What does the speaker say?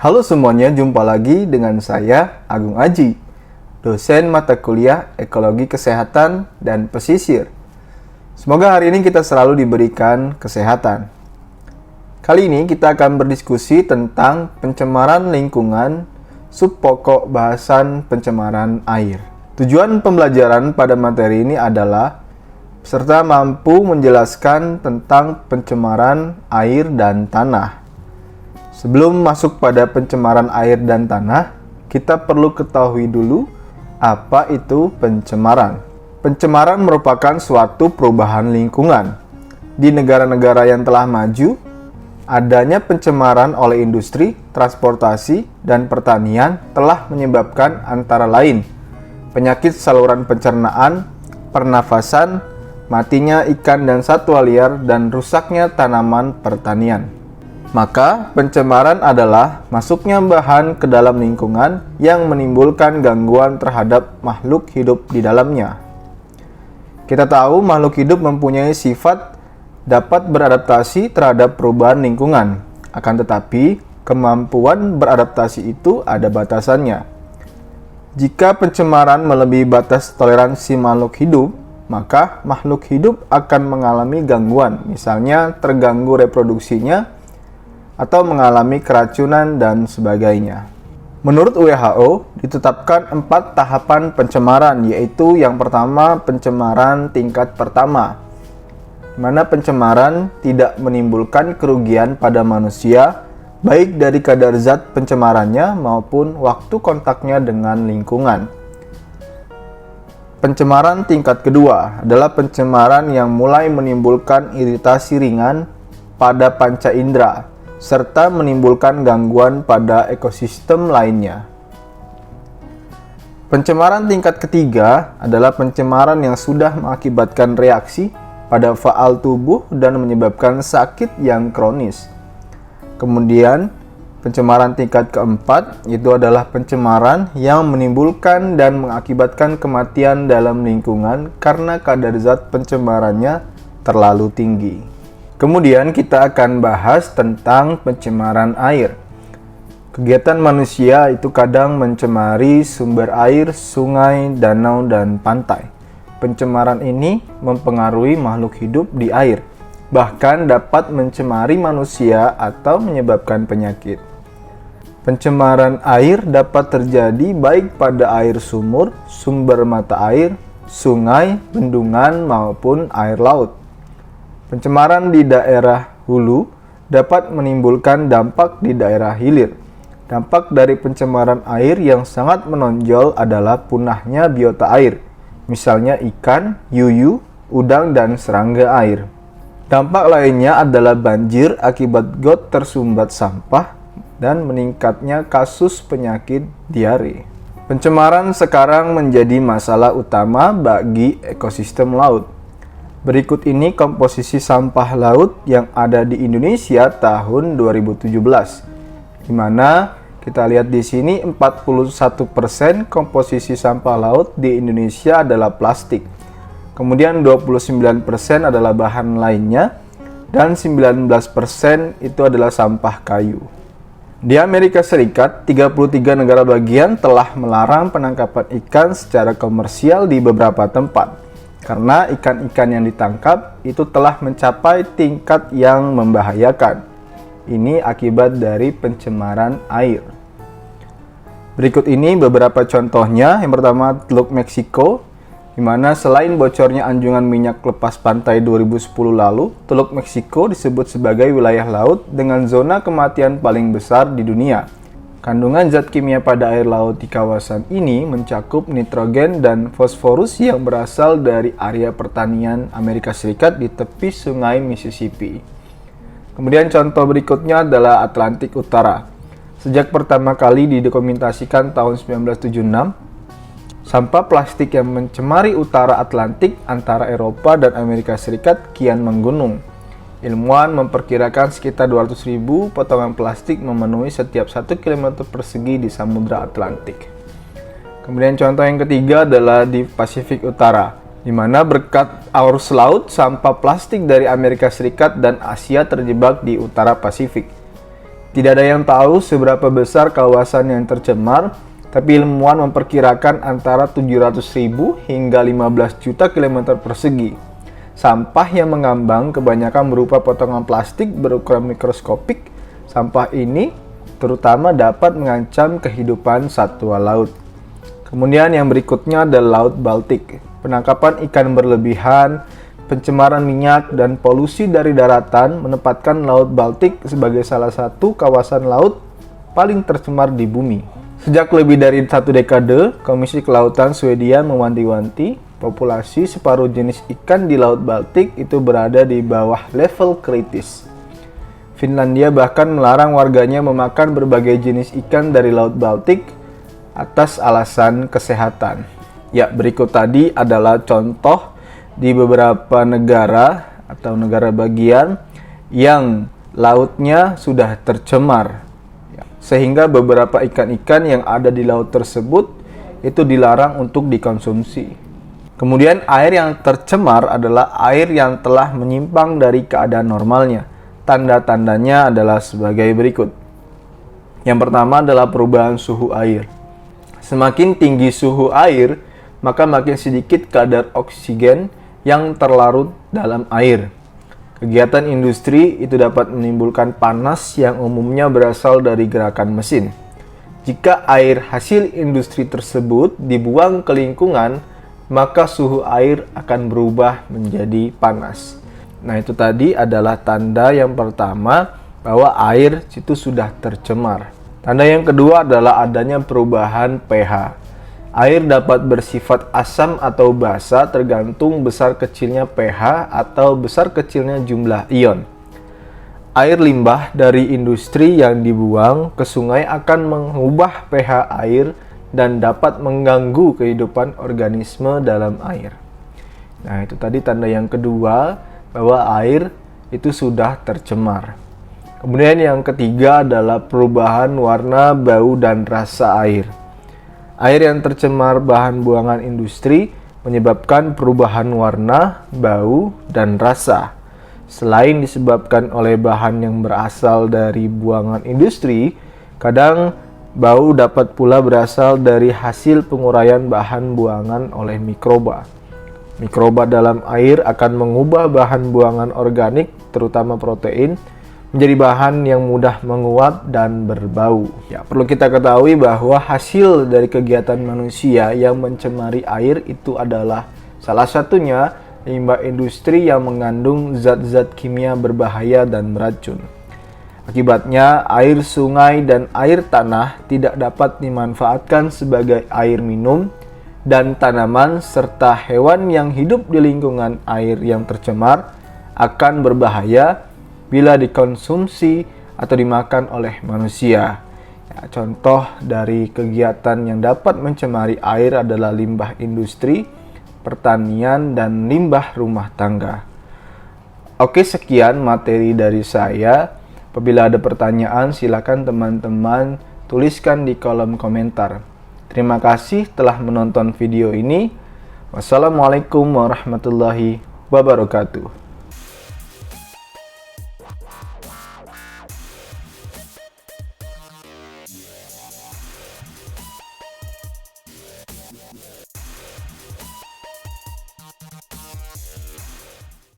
Halo semuanya, jumpa lagi dengan saya, Agung Aji, dosen mata kuliah Ekologi Kesehatan dan Pesisir. Semoga hari ini kita selalu diberikan kesehatan. Kali ini kita akan berdiskusi tentang pencemaran lingkungan, subpokok bahasan pencemaran air. Tujuan pembelajaran pada materi ini adalah peserta mampu menjelaskan tentang pencemaran air dan tanah. Sebelum masuk pada pencemaran air dan tanah, kita perlu ketahui dulu apa itu pencemaran. Pencemaran merupakan suatu perubahan lingkungan. Di negara-negara yang telah maju, adanya pencemaran oleh industri, transportasi, dan pertanian telah menyebabkan antara lain penyakit saluran pencernaan, pernafasan, matinya ikan dan satwa liar, dan rusaknya tanaman pertanian. Maka, pencemaran adalah masuknya bahan ke dalam lingkungan yang menimbulkan gangguan terhadap makhluk hidup di dalamnya. Kita tahu makhluk hidup mempunyai sifat dapat beradaptasi terhadap perubahan lingkungan. Akan tetapi, kemampuan beradaptasi itu ada batasannya. Jika pencemaran melebihi batas toleransi makhluk hidup, maka makhluk hidup akan mengalami gangguan, misalnya terganggu reproduksinya, atau mengalami keracunan dan sebagainya. Menurut WHO, ditetapkan 4 tahapan pencemaran, yaitu yang pertama pencemaran tingkat pertama, di mana pencemaran tidak menimbulkan kerugian pada manusia, baik dari kadar zat pencemarannya maupun waktu kontaknya dengan lingkungan. Pencemaran tingkat kedua adalah pencemaran yang mulai menimbulkan iritasi ringan pada panca indera, serta menimbulkan gangguan pada ekosistem lainnya. Pencemaran tingkat ketiga adalah pencemaran yang sudah mengakibatkan reaksi pada faal tubuh dan menyebabkan sakit yang kronis. Kemudian, pencemaran tingkat keempat itu adalah pencemaran yang menimbulkan dan mengakibatkan kematian dalam lingkungan karena kadar zat pencemarannya terlalu tinggi. Kemudian kita akan bahas tentang pencemaran air. Kegiatan manusia itu kadang mencemari sumber air, sungai, danau, dan pantai. Pencemaran ini mempengaruhi makhluk hidup di air, bahkan dapat mencemari manusia atau menyebabkan penyakit. Pencemaran air dapat terjadi baik pada air sumur, sumber mata air, sungai, bendungan, maupun air laut. Pencemaran di daerah hulu dapat menimbulkan dampak di daerah hilir. Dampak dari pencemaran air yang sangat menonjol adalah punahnya biota air, misalnya ikan, yuyu, udang, dan serangga air. Dampak lainnya adalah banjir akibat got tersumbat sampah dan meningkatnya kasus penyakit diare. Pencemaran sekarang menjadi masalah utama bagi ekosistem laut. Berikut ini komposisi sampah laut yang ada di Indonesia tahun 2017, di mana kita lihat di sini 41% komposisi sampah laut di Indonesia adalah plastik. Kemudian 29% adalah bahan lainnya, dan 19% itu adalah sampah kayu. Di Amerika Serikat, 33 negara bagian telah melarang penangkapan ikan secara komersial di beberapa tempat, karena ikan-ikan yang ditangkap itu telah mencapai tingkat yang membahayakan. Ini akibat dari pencemaran air. Berikut ini beberapa contohnya. Yang pertama, Teluk Meksiko, di mana selain bocornya anjungan minyak lepas pantai 2010 lalu, Teluk Meksiko disebut sebagai wilayah laut dengan zona kematian paling besar di dunia. Kandungan zat kimia pada air laut di kawasan ini mencakup nitrogen dan fosforus yang berasal dari area pertanian Amerika Serikat di tepi sungai Mississippi. Kemudian contoh berikutnya adalah Atlantik Utara. Sejak pertama kali didokumentasikan tahun 1976, sampah plastik yang mencemari utara Atlantik antara Eropa dan Amerika Serikat kian menggunung. Ilmuwan memperkirakan sekitar 200.000 potongan plastik memenuhi setiap 1 km persegi di Samudra Atlantik. Kemudian contoh yang ketiga adalah di Pasifik Utara, di mana berkat arus laut, sampah plastik dari Amerika Serikat dan Asia terjebak di utara Pasifik. Tidak ada yang tahu seberapa besar kawasan yang tercemar, tapi ilmuwan memperkirakan antara 700.000 hingga 15 juta kilometer persegi. Sampah yang mengambang kebanyakan berupa potongan plastik berukuran mikroskopik. Sampah ini terutama dapat mengancam kehidupan satwa laut. Kemudian yang berikutnya adalah Laut Baltik. Penangkapan ikan berlebihan, pencemaran minyak, dan polusi dari daratan menempatkan Laut Baltik sebagai salah satu kawasan laut paling tercemar di bumi. Sejak lebih dari 1 dekade, Komisi Kelautan Swedia mewanti-wanti populasi separuh jenis ikan di Laut Baltik itu berada di bawah level kritis. Finlandia bahkan melarang warganya memakan berbagai jenis ikan dari Laut Baltik atas alasan kesehatan. Ya, berikut tadi adalah contoh di beberapa negara atau negara bagian yang lautnya sudah tercemar, sehingga beberapa ikan-ikan yang ada di laut tersebut itu dilarang untuk dikonsumsi. Kemudian air yang tercemar adalah air yang telah menyimpang dari keadaan normalnya. Tanda-tandanya adalah sebagai berikut. Yang pertama adalah perubahan suhu air. Semakin tinggi suhu air, maka makin sedikit kadar oksigen yang terlarut dalam air. Kegiatan industri itu dapat menimbulkan panas yang umumnya berasal dari gerakan mesin. Jika air hasil industri tersebut dibuang ke lingkungan, maka suhu air akan berubah menjadi panas. Nah, itu tadi adalah tanda yang pertama bahwa air itu sudah tercemar. Tanda yang kedua adalah adanya perubahan pH. Air dapat bersifat asam atau basa tergantung besar kecilnya pH atau besar kecilnya jumlah ion. Air limbah dari industri yang dibuang ke sungai akan mengubah pH air dan dapat mengganggu kehidupan organisme dalam air. Nah, itu tadi tanda yang kedua bahwa air itu sudah tercemar. Kemudian yang ketiga adalah perubahan warna, bau, dan rasa air. Air yang tercemar bahan buangan industri menyebabkan perubahan warna, bau, dan rasa. Selain disebabkan oleh bahan yang berasal dari buangan industri, kadang bau dapat pula berasal dari hasil penguraian bahan buangan oleh mikroba. Mikroba dalam air akan mengubah bahan buangan organik, terutama protein, menjadi bahan yang mudah menguap dan berbau. Ya, perlu kita ketahui bahwa hasil dari kegiatan manusia yang mencemari air itu adalah salah satunya limbah industri yang mengandung zat-zat kimia berbahaya dan beracun. Akibatnya, air sungai dan air tanah tidak dapat dimanfaatkan sebagai air minum, dan tanaman serta hewan yang hidup di lingkungan air yang tercemar akan berbahaya bila dikonsumsi atau dimakan oleh manusia. Ya, contoh dari kegiatan yang dapat mencemari air adalah limbah industri, pertanian, dan limbah rumah tangga. Oke, sekian materi dari saya. Apabila ada pertanyaan, silakan teman-teman tuliskan di kolom komentar. Terima kasih telah menonton video ini. Wassalamualaikum warahmatullahi wabarakatuh.